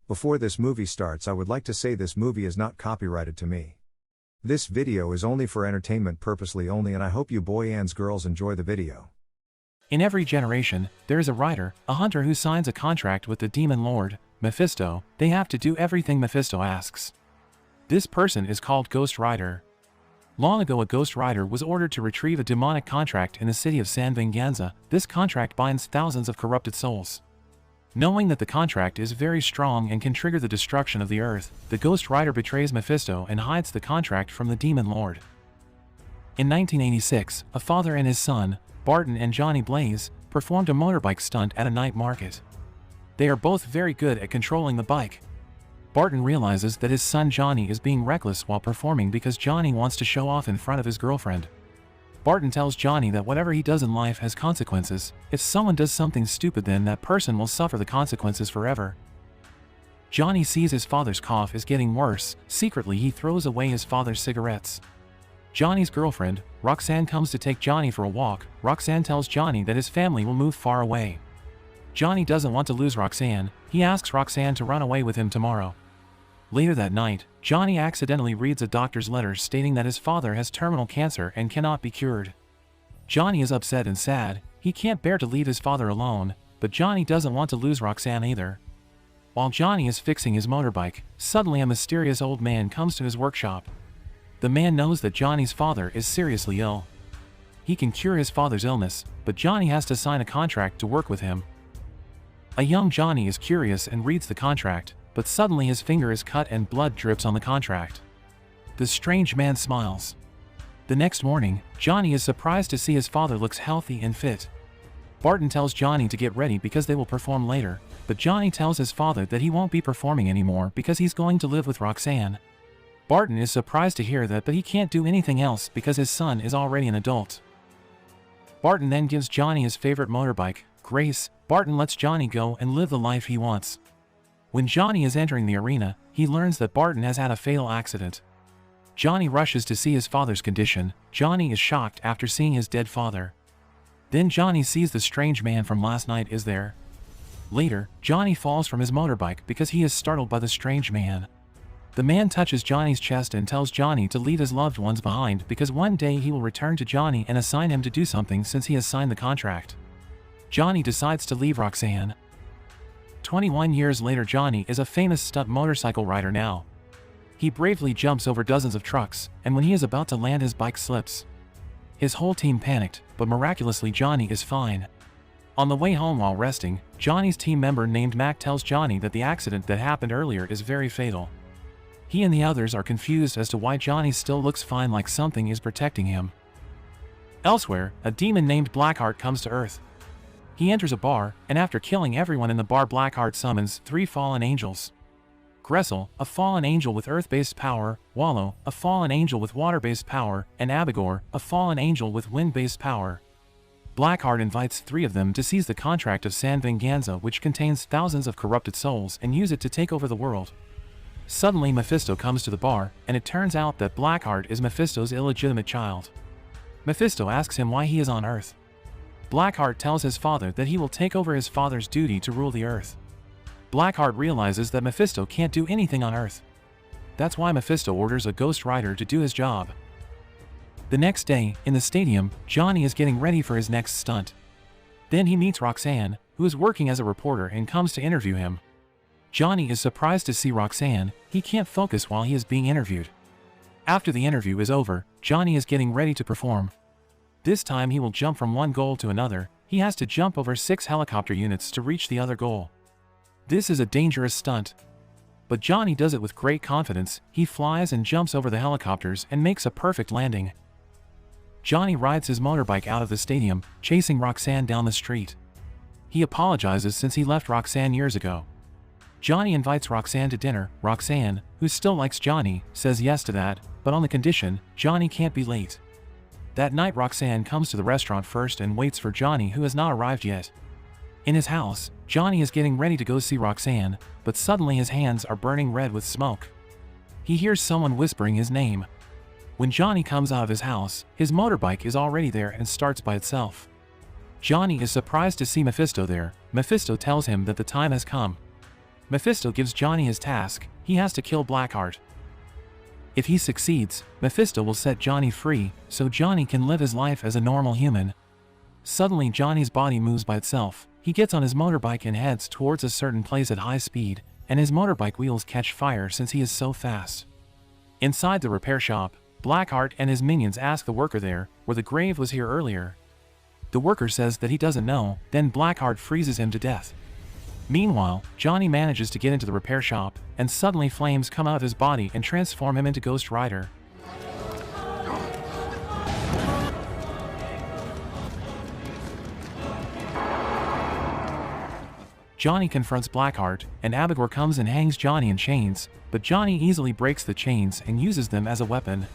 Before this movie starts, I would like to say this movie is not copyrighted to me. This video is only for entertainment purposely only, and I hope you boy and girls enjoy the video. In every generation, there is a rider, a hunter who signs a contract with the demon lord, Mephisto. They have to do everything Mephisto asks. This person is called Ghost Rider. Long ago, a Ghost Rider was ordered to retrieve a demonic contract in the city of San Venganza. This contract binds thousands of corrupted souls. Knowing that the contract is very strong and can trigger the destruction of the earth, the Ghost Rider betrays Mephisto and hides the contract from the demon lord. In 1986, a father and his son, Barton and Johnny Blaze, performed a motorbike stunt at a night market. They are both very good at controlling the bike. Barton realizes that his son Johnny is being reckless while performing because Johnny wants to show off in front of his girlfriend. Barton tells Johnny that whatever he does in life has consequences. If someone does something stupid, then that person will suffer the consequences forever. Johnny sees his father's cough is getting worse. Secretly, he throws away his father's cigarettes. Johnny's girlfriend, Roxanne, comes to take Johnny for a walk. Roxanne tells Johnny that his family will move far away. Johnny doesn't want to lose Roxanne. He asks Roxanne to run away with him tomorrow. Later that night, Johnny accidentally reads a doctor's letter stating that his father has terminal cancer and cannot be cured. Johnny is upset and sad. He can't bear to leave his father alone, but Johnny doesn't want to lose Roxanne either. While Johnny is fixing his motorbike, suddenly a mysterious old man comes to his workshop. The man knows that Johnny's father is seriously ill. He can cure his father's illness, but Johnny has to sign a contract to work with him. A young Johnny is curious and reads the contract, but suddenly his finger is cut and blood drips on the contract. The strange man smiles. The next morning, Johnny is surprised to see his father looks healthy and fit. Barton tells Johnny to get ready because they will perform later, but Johnny tells his father that he won't be performing anymore because he's going to live with Roxanne. Barton is surprised to hear that, but he can't do anything else because his son is already an adult. Barton then gives Johnny his favorite motorbike, Grace. Barton lets Johnny go and live the life he wants. When Johnny is entering the arena, he learns that Barton has had a fatal accident. Johnny rushes to see his father's condition. Johnny is shocked after seeing his dead father. Then Johnny sees the strange man from last night is there. Later, Johnny falls from his motorbike because he is startled by the strange man. The man touches Johnny's chest and tells Johnny to leave his loved ones behind because one day he will return to Johnny and assign him to do something since he has signed the contract. Johnny decides to leave Roxanne. 21 years later, Johnny is a famous stunt motorcycle rider now. He bravely jumps over dozens of trucks, and when he is about to land, his bike slips. His whole team panicked, but miraculously Johnny is fine. On the way home while resting, Johnny's team member named Mac tells Johnny that the accident that happened earlier is very fatal. He and the others are confused as to why Johnny still looks fine, like something is protecting him. Elsewhere, a demon named Blackheart comes to Earth. He enters a bar, and after killing everyone in the bar, Blackheart summons 3 fallen angels. Gressel, a fallen angel with earth-based power, Wallow, a fallen angel with water-based power, and Abigor, a fallen angel with wind-based power. Blackheart invites 3 of them to seize the contract of San Venganza, which contains thousands of corrupted souls, and use it to take over the world. Suddenly Mephisto comes to the bar, and it turns out that Blackheart is Mephisto's illegitimate child. Mephisto asks him why he is on Earth. Blackheart tells his father that he will take over his father's duty to rule the Earth. Blackheart realizes that Mephisto can't do anything on Earth. That's why Mephisto orders a Ghost Rider to do his job. The next day, in the stadium, Johnny is getting ready for his next stunt. Then he meets Roxanne, who is working as a reporter and comes to interview him. Johnny is surprised to see Roxanne. He can't focus while he is being interviewed. After the interview is over, Johnny is getting ready to perform. This time he will jump from one goal to another. He has to jump over 6 helicopter units to reach the other goal. This is a dangerous stunt. But Johnny does it with great confidence. He flies and jumps over the helicopters and makes a perfect landing. Johnny rides his motorbike out of the stadium, chasing Roxanne down the street. He apologizes since he left Roxanne years ago. Johnny invites Roxanne to dinner. Roxanne, who still likes Johnny, says yes to that, but on the condition, Johnny can't be late. That night Roxanne comes to the restaurant first and waits for Johnny, who has not arrived yet. In his house, Johnny is getting ready to go see Roxanne, but suddenly his hands are burning red with smoke. He hears someone whispering his name. When Johnny comes out of his house, his motorbike is already there and starts by itself. Johnny is surprised to see Mephisto there. Mephisto tells him that the time has come. Mephisto gives Johnny his task. He has to kill Blackheart. If he succeeds, Mephisto will set Johnny free, so Johnny can live his life as a normal human. Suddenly Johnny's body moves by itself. He gets on his motorbike and heads towards a certain place at high speed, and his motorbike wheels catch fire since he is so fast. Inside the repair shop, Blackheart and his minions ask the worker there where the grave was here earlier. The worker says that he doesn't know, then Blackheart freezes him to death. Meanwhile, Johnny manages to get into the repair shop, and suddenly flames come out of his body and transform him into Ghost Rider. Johnny confronts Blackheart, and Abigor comes and hangs Johnny in chains, but Johnny easily breaks the chains and uses them as a weapon.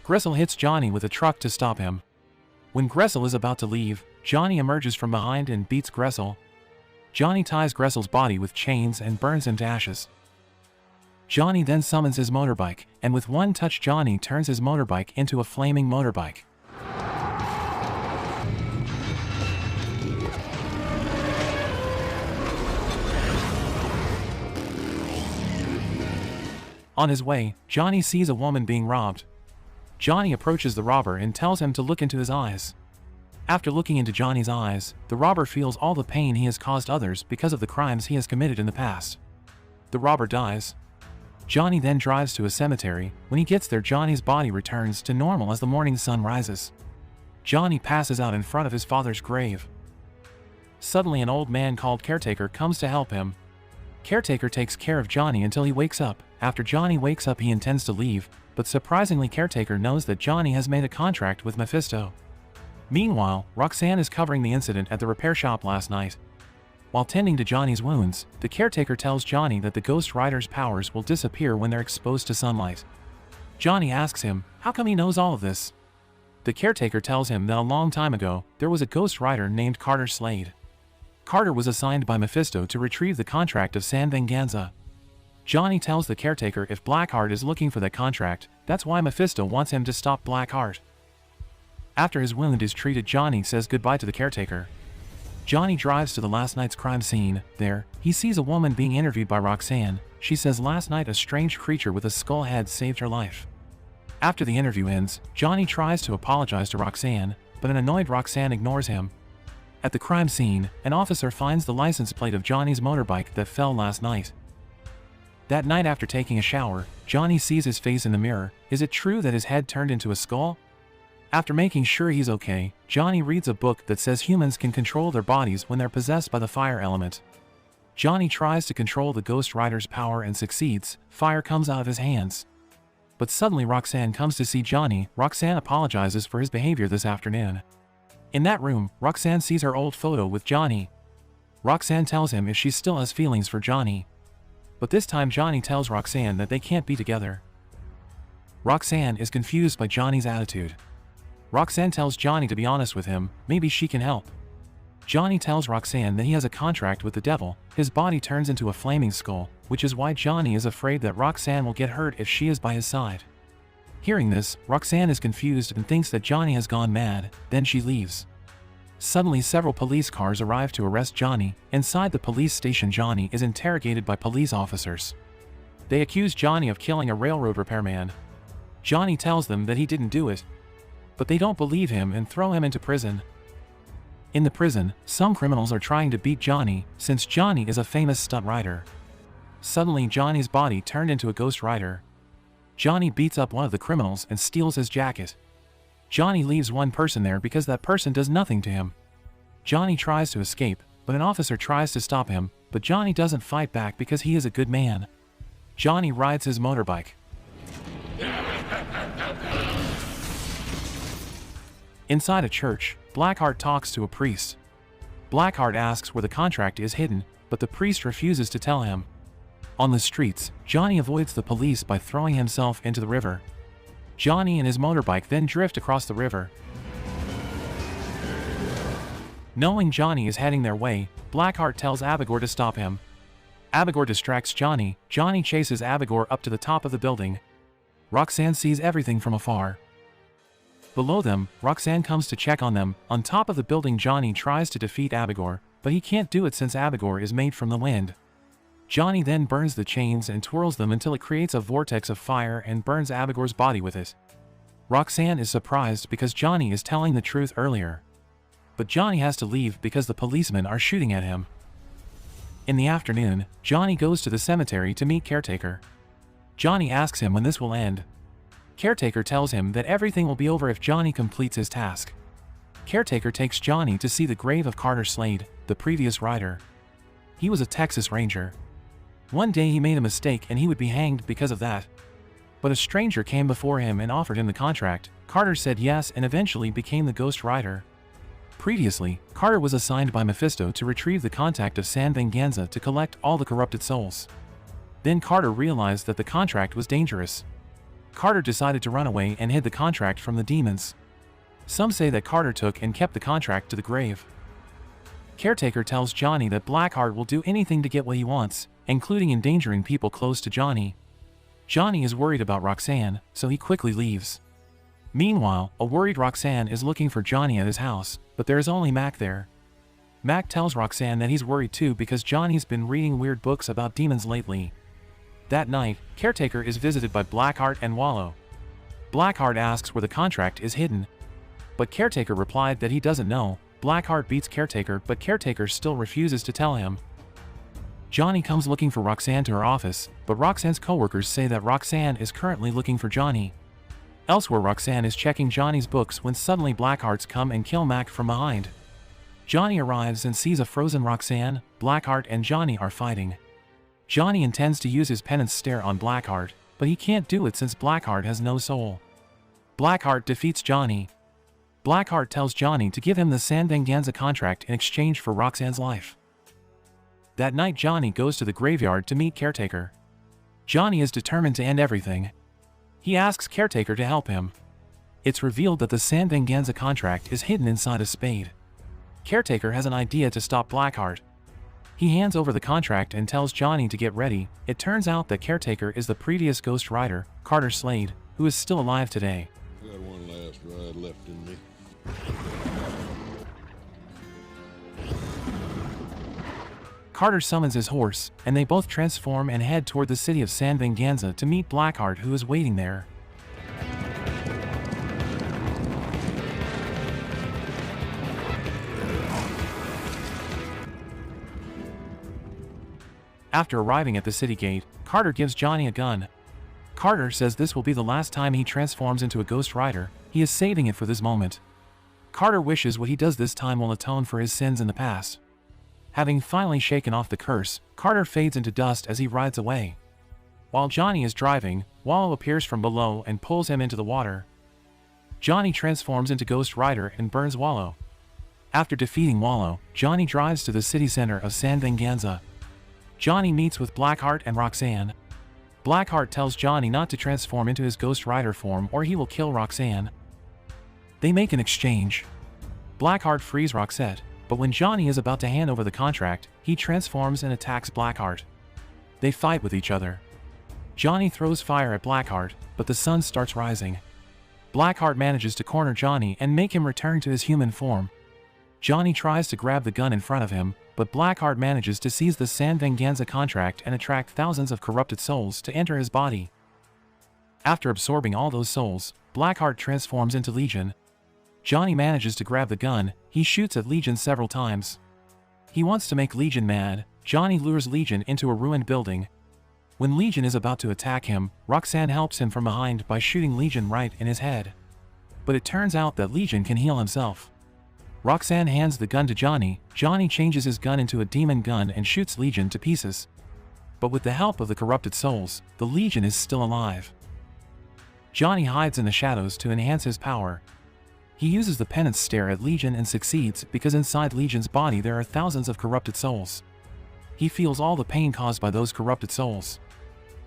Gressel hits Johnny with a truck to stop him. When Gressel is about to leave, Johnny emerges from behind and beats Gressel. Johnny ties Gressel's body with chains and burns him to ashes. Johnny then summons his motorbike, and with one touch Johnny turns his motorbike into a flaming motorbike. On his way, Johnny sees a woman being robbed. Johnny approaches the robber and tells him to look into his eyes. After looking into Johnny's eyes, the robber feels all the pain he has caused others because of the crimes he has committed in the past. The robber dies. Johnny then drives to a cemetery. When he gets there, Johnny's body returns to normal as the morning sun rises. Johnny passes out in front of his father's grave. Suddenly an old man called Caretaker comes to help him. Caretaker takes care of Johnny until he wakes up. After Johnny wakes up, he intends to leave, but surprisingly Caretaker knows that Johnny has made a contract with Mephisto. Meanwhile, Roxanne is covering the incident at the repair shop last night. While tending to Johnny's wounds, the Caretaker tells Johnny that the Ghost Rider's powers will disappear when they're exposed to sunlight. Johnny asks him, how come he knows all of this? The Caretaker tells him that a long time ago, there was a Ghost Rider named Carter Slade. Carter was assigned by Mephisto to retrieve the contract of San Venganza. Johnny tells the Caretaker if Blackheart is looking for that contract, that's why Mephisto wants him to stop Blackheart. After his wound is treated, Johnny says goodbye to the Caretaker. Johnny drives to the last night's crime scene. There, he sees a woman being interviewed by Roxanne. She says last night a strange creature with a skull head saved her life. After the interview ends, Johnny tries to apologize to Roxanne, but an annoyed Roxanne ignores him. At the crime scene, an officer finds the license plate of Johnny's motorbike that fell last night. That night after taking a shower, Johnny sees his face in the mirror. Is it true that his head turned into a skull? After making sure he's okay, Johnny reads a book that says humans can control their bodies when they're possessed by the fire element. Johnny tries to control the Ghost Rider's power and succeeds. Fire comes out of his hands. But suddenly Roxanne comes to see Johnny. Roxanne apologizes for his behavior this afternoon. In that room, Roxanne sees her old photo with Johnny. Roxanne tells him if she still has feelings for Johnny. But this time Johnny tells Roxanne that they can't be together. Roxanne is confused by Johnny's attitude. Roxanne tells Johnny to be honest with him, maybe she can help. Johnny tells Roxanne that he has a contract with the devil. His body turns into a flaming skull, which is why Johnny is afraid that Roxanne will get hurt if she is by his side. Hearing this, Roxanne is confused and thinks that Johnny has gone mad, then she leaves. Suddenly several police cars arrive to arrest Johnny. Inside the police station, Johnny is interrogated by police officers. They accuse Johnny of killing a railroad repairman. Johnny tells them that he didn't do it, but they don't believe him and throw him into prison. In the prison, some criminals are trying to beat Johnny, since Johnny is a famous stunt rider. Suddenly Johnny's body turned into a Ghost Rider. Johnny beats up one of the criminals and steals his jacket. Johnny leaves one person there because that person does nothing to him. Johnny tries to escape, but an officer tries to stop him, but Johnny doesn't fight back because he is a good man. Johnny rides his motorbike. Inside a church, Blackheart talks to a priest. Blackheart asks where the contract is hidden, but the priest refuses to tell him. On the streets, Johnny avoids the police by throwing himself into the river. Johnny and his motorbike then drift across the river. Knowing Johnny is heading their way, Blackheart tells Abigor to stop him. Abigor distracts Johnny. Johnny chases Abigor up to the top of the building. Roxanne sees everything from afar. Below them, Roxanne comes to check on them. On top of the building, Johnny tries to defeat Abigor, but he can't do it since Abigor is made from the wind. Johnny then burns the chains and twirls them until it creates a vortex of fire and burns Abigor's body with it. Roxanne is surprised because Johnny is telling the truth earlier. But Johnny has to leave because the policemen are shooting at him. In the afternoon, Johnny goes to the cemetery to meet Caretaker. Johnny asks him when this will end. Caretaker tells him that everything will be over if Johnny completes his task. Caretaker takes Johnny to see the grave of Carter Slade, the previous rider. He was a Texas Ranger. One day he made a mistake and he would be hanged because of that. But a stranger came before him and offered him the contract. Carter said yes and eventually became the Ghost Rider. Previously, Carter was assigned by Mephisto to retrieve the contact of San Venganza to collect all the corrupted souls. Then Carter realized that the contract was dangerous. Carter decided to run away and hid the contract from the demons. Some say that Carter took and kept the contract to the grave. Caretaker tells Johnny that Blackheart will do anything to get what he wants, including endangering people close to Johnny. Johnny is worried about Roxanne, so he quickly leaves. Meanwhile, a worried Roxanne is looking for Johnny at his house, but there is only Mac there. Mac tells Roxanne that he's worried too because Johnny's been reading weird books about demons lately. That night, Caretaker is visited by Blackheart and Wallow. Blackheart asks where the contract is hidden, but Caretaker replied that he doesn't know. Blackheart beats Caretaker, but Caretaker still refuses to tell him. Johnny comes looking for Roxanne to her office, but Roxanne's coworkers say that Roxanne is currently looking for Johnny. Elsewhere, Roxanne is checking Johnny's books when suddenly Blackhearts come and kill Mac from behind. Johnny arrives and sees a frozen Roxanne. Blackheart and Johnny are fighting. Johnny intends to use his penance stare on Blackheart, but he can't do it since Blackheart has no soul. Blackheart defeats Johnny. Blackheart tells Johnny to give him the San Venganza contract in exchange for Roxanne's life. That night, Johnny goes to the graveyard to meet Caretaker. Johnny is determined to end everything. He asks Caretaker to help him. It's revealed that the San Venganza contract is hidden inside a spade. Caretaker has an idea to stop Blackheart. He hands over the contract and tells Johnny to get ready. It turns out that Caretaker is the previous Ghost Rider, Carter Slade, who is still alive today. Got one last ride left in me. Carter summons his horse, and they both transform and head toward the city of San Venganza to meet Blackheart, who is waiting there. After arriving at the city gate, Carter gives Johnny a gun. Carter says this will be the last time he transforms into a Ghost Rider. He is saving it for this moment. Carter wishes what he does this time will atone for his sins in the past. Having finally shaken off the curse, Carter fades into dust as he rides away. While Johnny is driving, Wallow appears from below and pulls him into the water. Johnny transforms into Ghost Rider and burns Wallow. After defeating Wallow, Johnny drives to the city center of San Venganza. Johnny meets with Blackheart and Roxanne. Blackheart tells Johnny not to transform into his Ghost Rider form or he will kill Roxanne. They make an exchange. Blackheart frees Roxette, but when Johnny is about to hand over the contract, he transforms and attacks Blackheart. They fight with each other. Johnny throws fire at Blackheart, but the sun starts rising. Blackheart manages to corner Johnny and make him return to his human form. Johnny tries to grab the gun in front of him, but Blackheart manages to seize the San Venganza contract and attract thousands of corrupted souls to enter his body. After absorbing all those souls, Blackheart transforms into Legion. Johnny manages to grab the gun. He shoots at Legion several times. He wants to make Legion mad. Johnny lures Legion into a ruined building. When Legion is about to attack him, Roxanne helps him from behind by shooting Legion right in his head. But it turns out that Legion can heal himself. Roxanne hands the gun to Johnny. Johnny changes his gun into a demon gun and shoots Legion to pieces. But with the help of the corrupted souls, the Legion is still alive. Johnny hides in the shadows to enhance his power. He uses the penance stare at Legion and succeeds because inside Legion's body there are thousands of corrupted souls. He feels all the pain caused by those corrupted souls.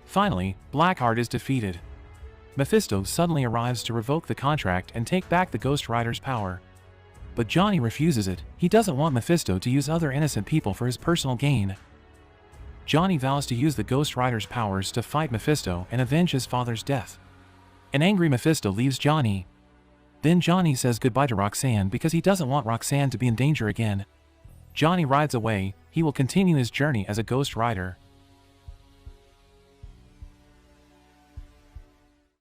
Finally, Blackheart is defeated. Mephisto suddenly arrives to revoke the contract and take back the Ghost Rider's power. But Johnny refuses it. He doesn't want Mephisto to use other innocent people for his personal gain. Johnny vows to use the Ghost Rider's powers to fight Mephisto and avenge his father's death. An angry Mephisto leaves Johnny. Then Johnny says goodbye to Roxanne because he doesn't want Roxanne to be in danger again. Johnny rides away. He will continue his journey as a Ghost Rider.